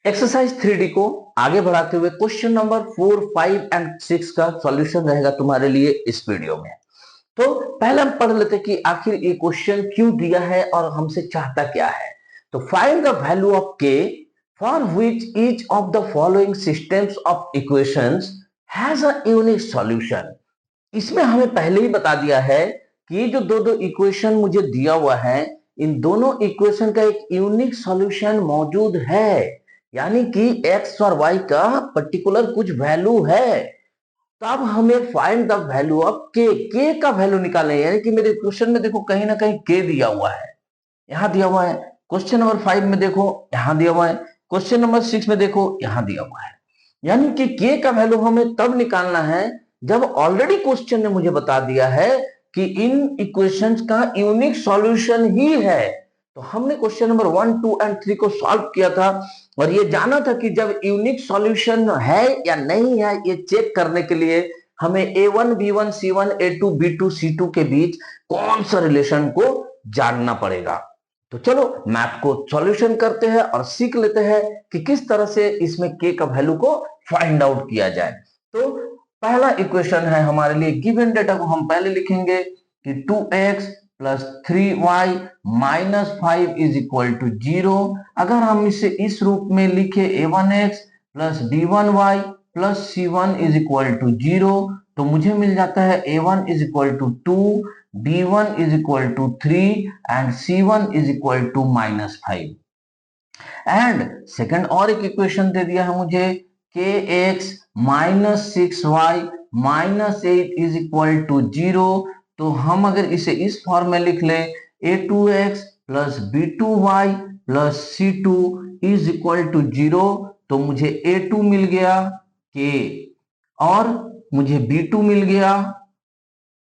Exercise 3D को आगे बढ़ाते हुए क्वेश्चन नंबर 4, 5 एंड 6 का सॉल्यूशन रहेगा तुम्हारे लिए इस वीडियो में। तो पहले हम पढ़ लेते कि आखिर ये क्वेश्चन क्यों दिया है और हमसे चाहता क्या है। तो find the value of k for which each of the following systems of equations has a unique solution. इसमें हमें पहले ही बता दिया है कि ये जो दो दो इक्वेशन मुझे दिया हुआ है, इन दोनों इक्वेशन का एक यूनिक सॉल्यूशन मौजूद है, यानी कि x और y का पर्टिकुलर कुछ वैल्यू है। तब हमें find the value of k का वैल्यू निकालना है। यानी कि मेरे क्वेश्चन में देखो कहीं ना कहीं k दिया हुआ है, यहां दिया हुआ है। क्वेश्चन नंबर 5 में देखो यहां दिया हुआ है, क्वेश्चन नंबर 6 में देखो यहां दिया हुआ है। यानी कि k का वैल्यू हमें तब निकालना है जब ऑलरेडी क्वेश्चन ने मुझे बता दिया है कि इन इक्वेशंस का यूनिक सॉल्यूशन ही है। तो हमने क्वेश्चन नंबर 1, 2 एंड 3 को सॉल्व किया था और ये जाना था कि जब यूनिक सॉल्यूशन है या नहीं है, ये चेक करने के लिए हमें a1 b1 c1 a2 b2 c2 के बीच कौन सा रिलेशन को जानना पड़ेगा। तो चलो मैथ को सॉल्यूशन करते हैं और सीख लेते हैं कि किस तरह से इसमें k का वैल्यू को फाइंड आउट किया जाए। तो पहला इक्वेशन है हमारे लिए, गिवन डेटा को हम पहले लिखेंगे कि 2x plus 3y minus 5 is equal to 0। अगर हम इसे इस रूप में लिखे a1x plus b1y plus c1 is equal to 0, तो मुझे मिल जाता है a1 is equal to 2, b1 is equal to 3 and c1 is equal to minus 5। And second और एक इक्वेशन दे दिया है मुझे, kx minus 6y minus 8 is equal to 0। तो हम अगर इसे इस फॉर्म में लिख ले a2x plus b2y plus c2 is equal to 0, तो मुझे a2 मिल गया k और मुझे b2 मिल गया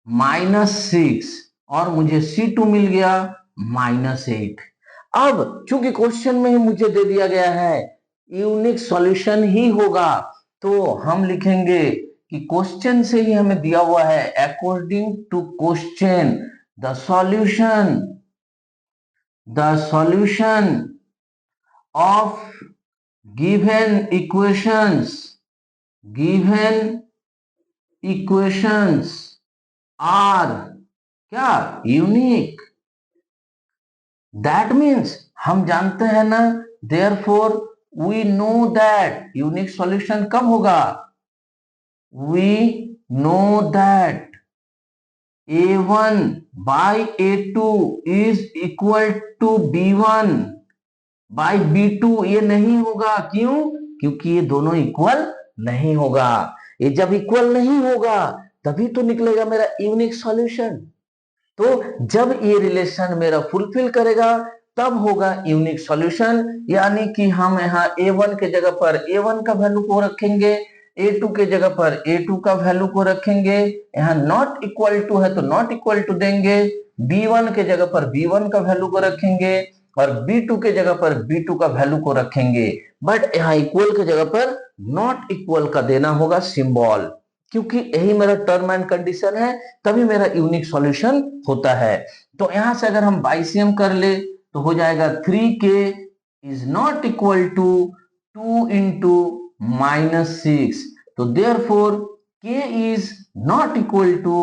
-6 और मुझे c2 मिल गया -8। अब चूंकि क्वेश्चन में ही मुझे दे दिया गया है यूनिक सॉल्यूशन ही होगा, तो हम लिखेंगे कि क्वेश्चन से ही हमें दिया हुआ है according to question the solution of given equations are क्या यूनिक। दैट मीन्स हम जानते हैं ना, therefore we know that unique solution कब होगा, we know that a1 by a2 is equal to b1 by b2। ये नहीं होगा, क्यों? क्योंकि ये दोनों इक्वल नहीं होगा। ये जब इक्वल नहीं होगा तभी तो निकलेगा मेरा यूनिक सॉल्यूशन। तो जब ये रिलेशन मेरा फुलफिल करेगा तब होगा यूनिक सॉल्यूशन। यानी कि हम यहाँ a1 के जगह पर a1 का वैल्यू को रखेंगे, a2 के जगह पर a2 का वैल्यू को रखेंगे, यहाँ नॉट इक्वल टू है तो नॉट इक्वल टू देंगे, b1 के जगह पर b1 का वैल्यू को रखेंगे और b2 के जगह पर b2 का वैल्यू को रखेंगे। बट यहाँ इक्वल के जगह पर नॉट इक्वल का देना होगा सिंबल, क्योंकि यही मेरा टर्म एंड कंडीशन है, तभी मेरा यूनिक सॉल्यूशन होता है। तो यहां से अगर हम बाइसियम कर ले तो हो जाएगा 3k is not equal to 2 into -6। तो therefore k is not equal to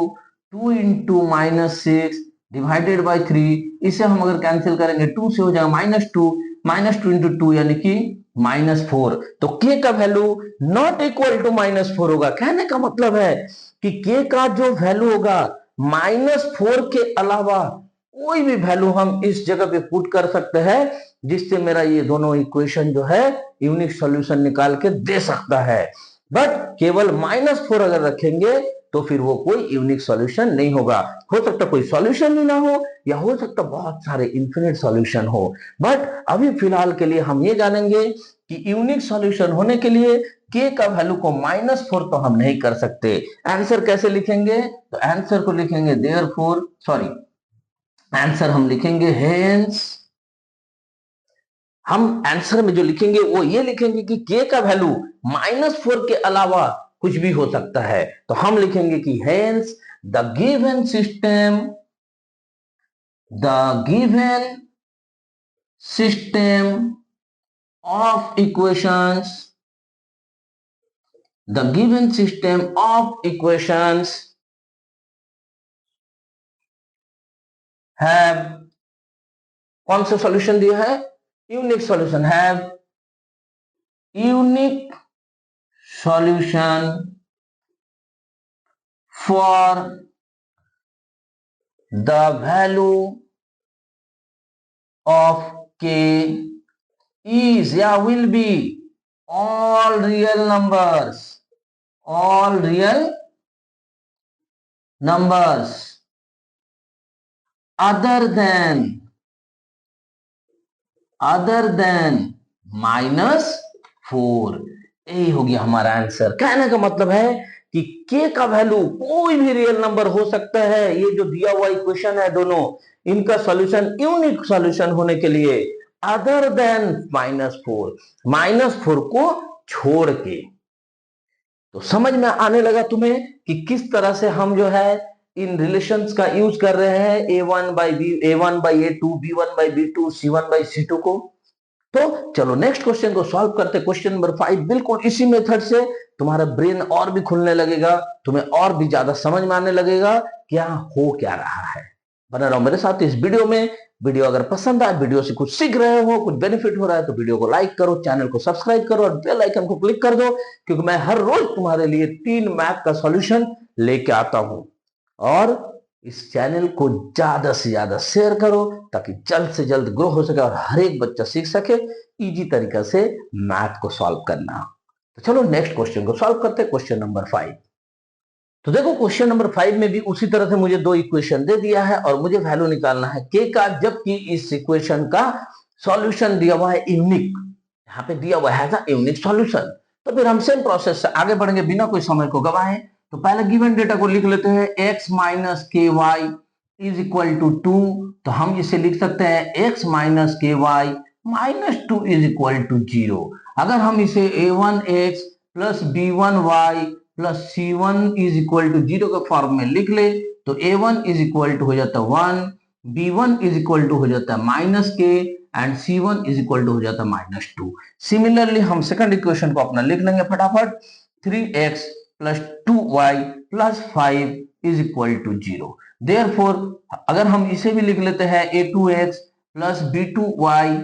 2 into -6 divided by 3। इसे हम अगर कैंसिल करेंगे 2 से हो जाएगा -2 इंटू 2 यानी कि -4। तो k का वैल्यू नॉट इक्वल टू -4 होगा। कहने का मतलब है कि k का जो वैल्यू होगा -4 के अलावा कोई भी वैल्यू हम इस जगह पे पुट कर सकते हैं, जिससे मेरा ये दोनों इक्वेशन जो है यूनिक सॉल्यूशन निकाल के दे सकता है। बट केवल -4 अगर रखेंगे तो फिर वो कोई यूनिक सॉल्यूशन नहीं होगा। हो सकता कोई सॉल्यूशन ही ना हो, या हो सकता बहुत सारे इंफिनिट सॉल्यूशन हो। बट अभी फिलहाल के लिए हम ये जानेंगे कि यूनिक सॉल्यूशन होने के लिए k का वैल्यू को -4 तो हम नहीं कर सकते। आंसर कैसे लिखेंगे, तो आंसर को लिखेंगे देयरफॉर, सॉरी आंसर हम लिखेंगे हेंस। हम आंसर में जो लिखेंगे वो ये लिखेंगे कि k का वैल्यू -4 के अलावा कुछ भी हो सकता है। तो हम लिखेंगे कि hence the given system of equations, the given system of equations have, कौन सा सॉल्यूशन दिया है, unique solution, have unique solution for the value of k is या will be all real numbers, all real numbers other than -4। यही हो गया हमारा answer. कहने का मतलब है कि k का वैल्यू कोई भी रियल नंबर हो सकता है। ये जो दिया हुआ इक्वेशन है दोनों, इनका सॉल्यूशन यूनिक सॉल्यूशन होने के लिए अदर देन -4, -4 को छोड़ के। तो समझ में आने लगा तुम्हें कि किस तरह से हम जो है इन रिलेशंस का यूज कर रहे हैं, a1 by a2, b1 by b2, c1 by c2 को। तो चलो नेक्स्ट क्वेश्चन को सॉल्व करते। क्वेश्चन नंबर 5 बिल्कुल इसी मेथड से तुम्हारा ब्रेन और भी खुलने लगेगा, तुम्हें और भी ज्यादा समझ में आने लगेगा क्या हो क्या रहा है। बना रहो मेरे साथ इस वीडियो में। वीडियो अगर पसंद आए, वीडियो से कुछ सीख रहे हो, कुछ बेनिफिट हो रहा है, तो वीडियो को लाइक करो, चैनल को सब्सक्राइब करो और बेल आइकन को क्लिक कर दो, क्योंकि मैं हर रोज तुम्हारे लिए 3 मैथ का सॉल्यूशन लेके आता हूं। और इस चैनल को ज्यादा से ज्यादा शेयर करो ताकि जल्द से जल्द ग्रो हो सके और हर एक बच्चा सीख सके इजी तरीका से मैथ को सॉल्व करना। तो चलो नेक्स्ट क्वेश्चन को सॉल्व करते हैं, क्वेश्चन नंबर 5। तो देखो क्वेश्चन नंबर 5 में भी उसी तरह से मुझे 2 इक्वेशन दे दिया है और मुझे वैल्यू निकालना है k का, जबकि इस इक्वेशन का सॉल्यूशन दिया हुआ है यूनिक। यहाँ पे दिया हुआ है यूनिक सॉल्यूशन। तो फिर हम सेम प्रोसेस से आगे बढ़ेंगे बिना कोई समय को गवाए। तो पहले गिवन डेटा को लिख लेते हैं, x minus k y is equal to 2। तो हम इसे लिख सकते हैं x minus k y minus 2 is equal to 0। अगर हम इसे a1x plus b1y plus c1 is equal to 0 के फॉर्म में लिख ले तो a1 इज इक्वल टू हो जाता है 1, b1 इज इक्वल टू हो जाता है माइनस के and c1 is equal to हो जाता है -2। सिमिलरली हम सेकंड इक्वेशन को अपना लिख लेंगे फटाफट, 3x plus 2y plus 5 is equal to 0। Therefore अगर हम इसे भी लिख लेते हैं a2x plus b2y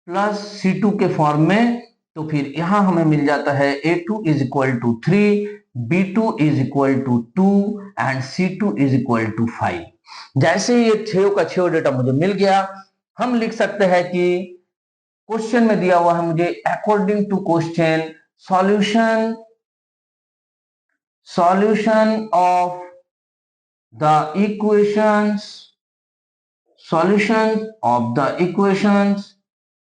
plus c2 के फॉर्म में, तो फिर यहां हमें मिल जाता है a2 is equal to 3, b2 is equal to 2 and c2 is equal to 5। जैसे ये छेव का छेव डेटा मुझे मिल गया, हम लिख सकते हैं कि क्वेश्चन में दिया हुआ है मुझे according to question solution of the equations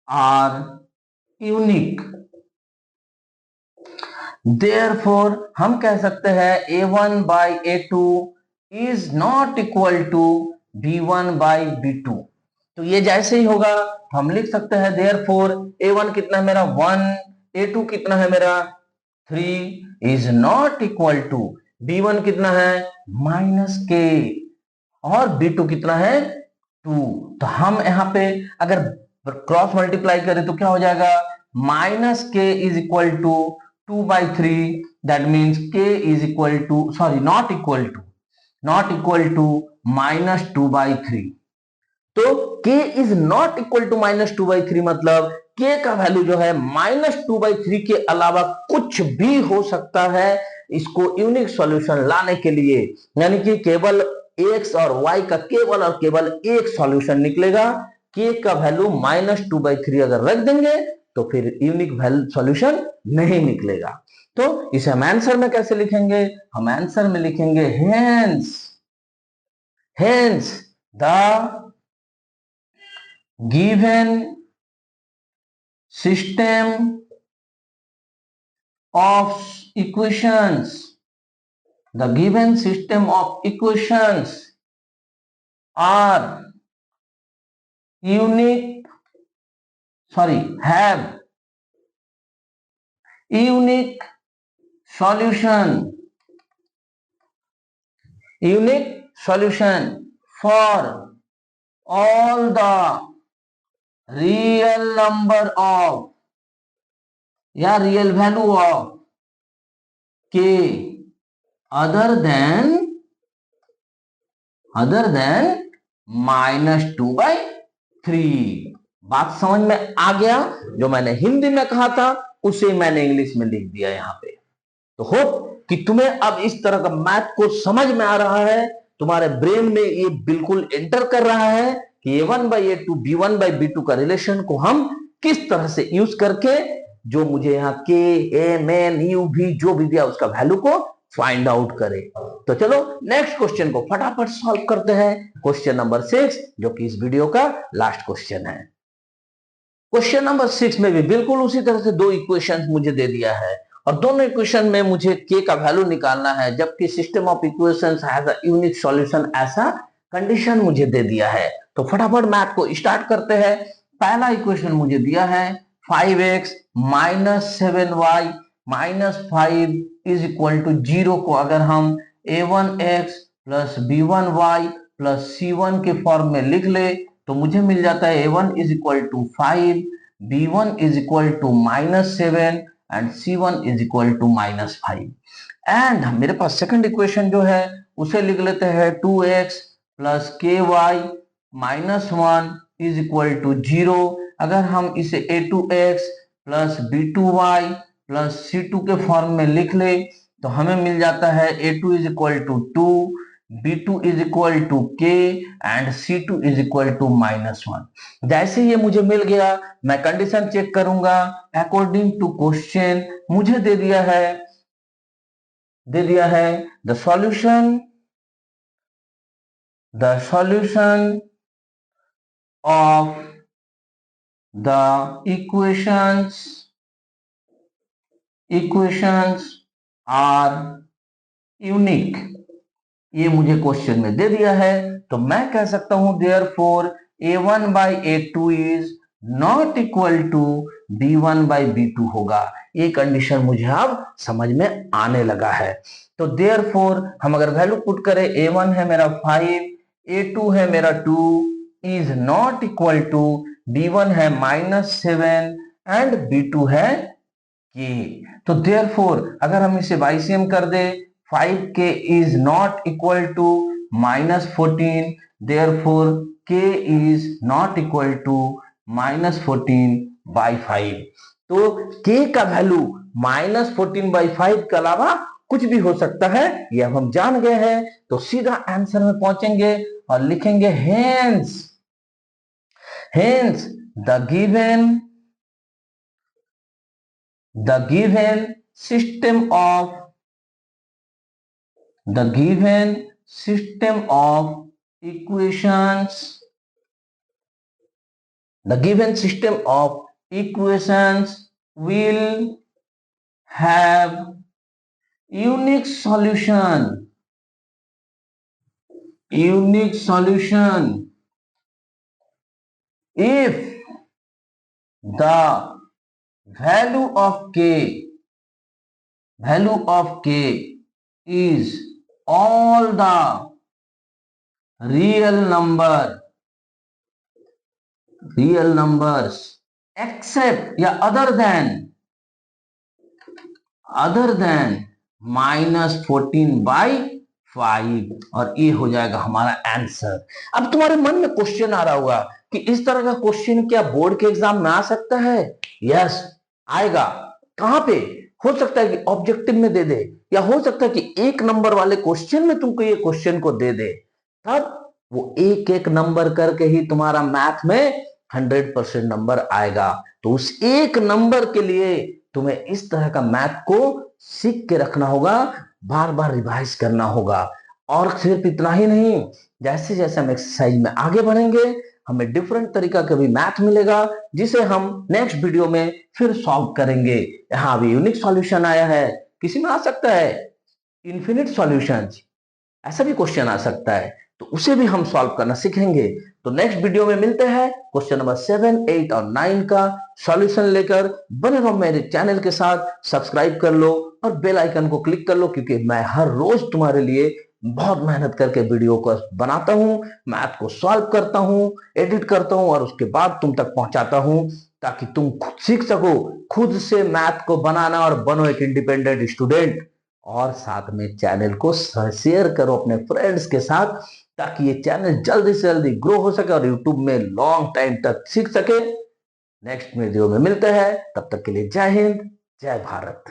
are unique। Therefore हम कह सकते हैं a1 by a2 is not equal to b1 by b2। तो ये जैसे ही होगा हम लिख सकते हैं therefore a1 कितना है मेरा 1, a2 कितना है मेरा 3 is not equal to b1 कितना है -k और b2 कितना है 2। तो हम यहाँ पे अगर क्रॉस मल्टीप्लाई करें तो क्या हो जाएगा, -k is equal to 2/3, that means k is equal to not equal to -2/3। तो k is not equal to -2/3 मतलब k का वैल्यू जो है -2/3 के अलावा कुछ भी हो सकता है इसको यूनिक सॉल्यूशन लाने के लिए। यानी कि केवल x और y का केवल और केवल एक सॉल्यूशन निकलेगा। k का वैल्यू -2/3 अगर रख देंगे तो फिर यूनिक सॉल्यूशन नहीं निकलेगा। तो इसे हम आंसर में कैसे लिखेंगे, हम आंसर में लिखेंगे hence the given system of equations are have unique solution for all the real number of या रियल वैल्यू ऑफ के अदर देन -2/3। बात समझ में आ गया? जो मैंने हिंदी में कहा था उसे मैंने इंग्लिश में लिख दिया यहाँ पे। तो होप कि तुम्हें अब इस तरह का मैथ को समझ में आ रहा है, तुम्हारे ब्रेन में ये बिल्कुल एंटर कर रहा है कि a1/a2 b1/b2 का रिलेशन को हम किस तरह से यूज करके जो मुझे यहाँ के एम एन यू भी जो भी दिया उसका वैल्यू को फाइंड आउट करे। तो चलो नेक्स्ट क्वेश्चन को फटाफट सॉल्व करते हैं। क्वेश्चन नंबर 6 जो कि इस वीडियो का लास्ट क्वेश्चन है। क्वेश्चन नंबर 6 में भी बिल्कुल उसी तरह से दो इक्वेशन मुझे दे दिया है और दोनों इक्वेशन में मुझे के का वैल्यू निकालना है, जबकि system of equations has a unique solution ऐसा कंडीशन मुझे दे दिया है। तो फटाफट मैथ को स्टार्ट करते हैं। पहला इक्वेशन मुझे दिया है 5x - 7y - 5 is equal to 0 को अगर हम a1x + b1y + c1 के फॉर्म में लिख ले तो मुझे मिल जाता है a1 is equal to 5, b1 is equal to -7 and c1 is equal to -5। And मेरे पास सेकंड इक्वेशन जो है उसे लिख लेते हैं 2x + ky -1 is equal to 0। अगर हम इसे a2x + b2y + c2 के फॉर्म में लिख ले तो हमें मिल जाता है a2 is equal to 2, b2 is equal to k and c2 is equal to -1। जैसे ये मुझे मिल गया मैं कंडीशन चेक करूंगा। अकॉर्डिंग टू क्वेश्चन मुझे दे दिया है the solution of the equations are unique. ये मुझे क्वेश्चन में दे दिया है तो मैं कह सकता हूं therefore a1/a2 is not equal to b1/b2 होगा। ये कंडीशन मुझे अब समझ में आने लगा है। तो देयरफॉर हम अगर वैल्यू पुट करें a1 है मेरा 5, a2 है मेरा 2 is not equal to b1 है -7 एंड b2 है k। तो देयरफॉर अगर हम इसे YCM कर दे 5k is not equal to -14, therefore k is not equal to -14/5। तो k का वैल्यू -14/5 के अलावा कुछ भी हो सकता है, ये हम जान गए हैं। तो सीधा आंसर में पहुंचेंगे और लिखेंगे hence the given system of equations will have unique solution if the value of k is all the real numbers except या other than -14/5 और ये हो जाएगा हमारा आंसर। अब तुम्हारे मन में क्वेश्चन आ रहा होगा कि इस तरह का क्वेश्चन क्या बोर्ड के एग्जाम में आ सकता है? यस आएगा। कहां पे? हो सकता है कि ऑब्जेक्टिव में दे दे या हो सकता है कि 1 नंबर वाले क्वेश्चन में तुमको ये क्वेश्चन को दे दे, तब वो एक एक नंबर करके ही तुम्हारा मैथ में 100% नंबर आएगा। तो उस एक नंबर के लिए तुम्हें इस तरह का मैथ को सीख के रखना होगा, बार बार रिवाइज करना होगा। और सिर्फ इतना ही नहीं, जैसे जैसे हम एक्सरसाइज में आगे बढ़ेंगे हमें डिफरेंट तरीका का भी मैथ मिलेगा जिसे हम नेक्स्ट वीडियो में फिर सॉल्व करेंगे। यहाँ भी यूनिक सॉल्यूशन आया है, किसी में आ सकता है इन्फिनिट सॉल्यूशंस, ऐसा भी क्वेश्चन आ सकता है, तो उसे भी हम सॉल्व करना सीखेंगे। तो नेक्स्ट वीडियो में मिलते हैं क्वेश्चन नंबर 7, 8 और 9 का सॉल्यूशन लेकर। बने रहो मेरे चैनल के साथ, सब्सक्राइब कर लो और बेल आइकन को क्लिक कर लो, क्योंकि मैं हर रोज तुम्हारे लिए बहुत मेहनत करके वीडियो को बनाता हूं, मैथ को सॉल्व करता हूं, एडिट करता हूं और उसके बाद तुम तक पहुंचाता हूं, ताकि तुम खुद सीख सको, खुद से मैथ को बनाना और बनो एक इंडिपेंडेंट स्टूडेंट। और साथ में चैनल को शेयर करो अपने फ्रेंड्स के साथ, ताकि ये चैनल जल्दी से जल्दी ग्रो हो सके और यूट्यूब में लॉन्ग टाइम तक सीख सके। नेक्स्ट वीडियो में मिलते हैं, तब तक के लिए जय हिंद, जय भारत।